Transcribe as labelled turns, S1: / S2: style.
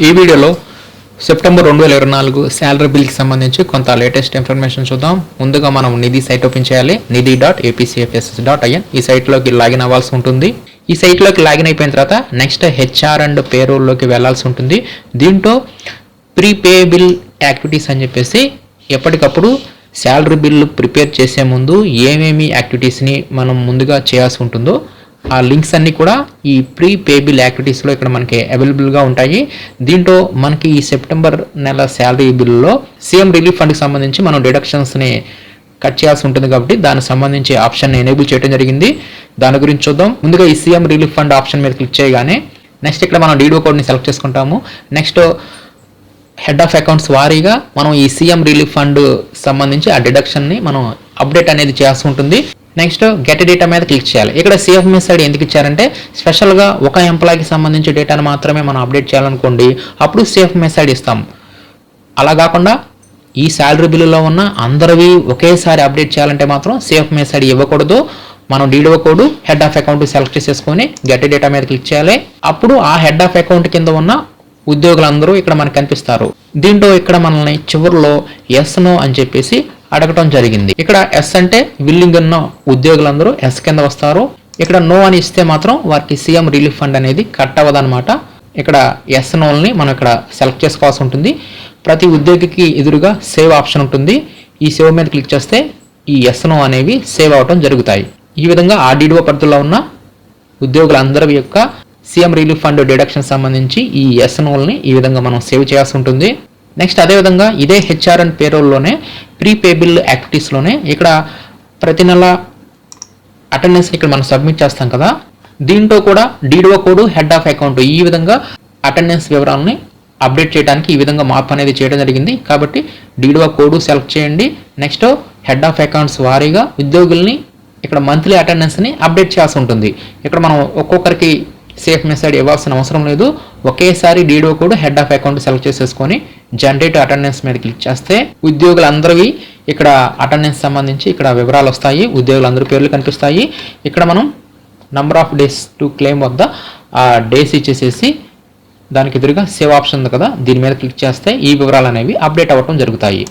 S1: ఈ వీడియోలో September 2024 salary బిల్కి సంబంధించి కొంత లేటెస్ట్ ఇన్ఫర్మేషన్ చూద్దాం. ముందుగా మనం నిధి సైట్ ఓపెన్ చేయాలి. nithi.apcfss.in ఈ సైట్లోకి లాగిన్ అవ్వాల్సి ఉంటుంది. ఈ సైట్లోకి లాగిన్ అయిపోయిన తర్వాత నెక్స్ట్ హెచ్ఆర్ అండ్ పేరోల్లోకి వెళ్లాల్సి ఉంటుంది. దీంట్లో ప్రీపేయబుల్ యాక్టివిటీస్ అని చెప్పేసి ఎప్పటికప్పుడు శాలరీ బిల్లు ప్రిపేర్ చేసే ముందు ఏమేమి యాక్టివిటీస్ని మనం ముందుగా చేయాల్సి ఉంటుందో ఆ లింక్స్ అన్నీ కూడా ఈ ప్రీపేయబుల్ యాక్టివిటీస్లో ఇక్కడ మనకి అవైలబుల్గా ఉంటాయి. దీంట్లో మనకి ఈ సెప్టెంబర్ నెల శాలరీ బిల్లులో సీఎం రిలీఫ్ ఫండ్కి సంబంధించి మనం డిడక్షన్స్ని కట్ చేయాల్సి ఉంటుంది కాబట్టి దానికి సంబంధించి ఆప్షన్ని ఎనేబుల్ చేయడం జరిగింది. దాని గురించి చూద్దాం. ముందుగా ఈ సీఎం రిలీఫ్ ఫండ్ ఆప్షన్ మీద క్లిక్ చేయగానే నెక్స్ట్ ఇక్కడ మనం డీడో కోడ్ని సెలెక్ట్ చేసుకుంటాము. నెక్స్ట్ హెడ్ ఆఫ్ అకౌంట్స్ వారీగా మనం ఈ సీఎం రిలీఫ్ ఫండ్ సంబంధించి ఆ డిడక్షన్ని మనం అప్డేట్ అనేది చేయాల్సి ఉంటుంది. నెక్స్ట్ గెట్ డేటా మీద క్లిక్ చేయాలి. ఇక్కడ సిఎఫ్ఎంఎస్ ఐడి ఎందుకు ఇచ్చారంటే స్పెషల్గా ఒక ఎంప్లాయీకి సంబంధించి డేటాను మాత్రమే మనం అప్డేట్ చేయాలనుకోండి, అప్పుడు సిఎఫ్ఎంఎస్ ఐడి ఇస్తాం. అలా కాకుండా ఈ శాలరీ బిల్లులో ఉన్న అందరివి ఒకేసారి అప్డేట్ చేయాలంటే మాత్రం సిఎఫ్ఎంఎస్ ఐడి ఇవ్వకూడదు. మనం డీడో code head of account select చేసేసుకొని గెట్ డేటా మీద క్లిక్ చేయాలి. అప్పుడు ఆ హెడ్ ఆఫ్ అకౌంట్ కింద ఉన్న ఉద్యోగులందరూ ఇక్కడ మనకు కనిపిస్తారు. దీంట్లో ఇక్కడ మనల్ని చివరిలో ఎస్ నో అని చెప్పేసి అడగటం జరిగింది. ఇక్కడ ఎస్ అంటే విల్లింగ్ ఉన్న ఉద్యోగులందరూ ఎస్ కింద వస్తారు. ఇక్కడ నో అని ఇస్తే మాత్రం వారికి సీఎం రిలీఫ్ ఫండ్ అనేది కట్ అవ్వదన్నమాట. ఇక్కడ ఎస్ నోల్ని మనం ఇక్కడ సెలెక్ట్ చేసుకోవాల్సి ఉంటుంది. ప్రతి ఉద్యోగికి ఎదురుగా సేవ్ ఆప్షన్ ఉంటుంది. ఈ సేవ్ మీద క్లిక్ చేస్తే ఈ ఎస్ నో అనేవి సేవ్ అవటం జరుగుతాయి. ఈ విధంగా ఆ డీడో పరిధిలో ఉన్న ఉద్యోగులందరి యొక్క సీఎం రిలీఫ్ ఫండ్ డిడక్షన్ సంబంధించి ఈ ఎస్ నోల్ని ఈ విధంగా మనం సేవ్ చేయాల్సి ఉంటుంది. నెక్స్ట్ అదేవిధంగా ఇదే హెచ్ఆర్ అండ్ పేరోల్లోనే ప్రీపేబుల్ యాక్టివిటీస్లోనే ఇక్కడ ప్రతి నెల అటెండెన్స్ ఇక్కడ మనం సబ్మిట్ చేస్తాం కదా, దీంట్లో కూడా డీడో కోడ్ హెడ్ ఆఫ్ అకౌంట్ ఈ విధంగా అటెండెన్స్ వివరాలని అప్డేట్ చేయడానికి ఈ విధంగా మార్పు అనేది చేయడం జరిగింది. కాబట్టి డీడో కోడ్ సెలెక్ట్ చేయండి. నెక్స్ట్ హెడ్ ఆఫ్ అకౌంట్స్ వారీగా ఉద్యోగుల్ని ఇక్కడ మంత్లీ అటెండెన్స్ని అప్డేట్ చేయాల్సి ఉంటుంది. ఇక్కడ మనం ఒక్కొక్కరికి సేఫ్ మెసేజ్ ఇవ్వాల్సిన అవసరం లేదు. ఒకేసారి డీడో code head of account select చేసేసుకొని జనరేట్ అటెండెన్స్ మీద క్లిక్ చేస్తే ఉద్యోగులందరివి ఇక్కడ అటెండెన్స్ సంబంధించి ఇక్కడ వివరాలు వస్తాయి. ఉద్యోగులందరి పేర్లు కనిపిస్తాయి. ఇక్కడ మనం number of days to claim వద్ద ఆ డేస్ ఇచ్చేసేసి దానికి ఎదురుగా సేవ్ ఆప్షన్ ఉంది కదా, దీని మీద క్లిక్ చేస్తే ఈ వివరాలు అనేవి అప్డేట్ అవ్వడం జరుగుతాయి.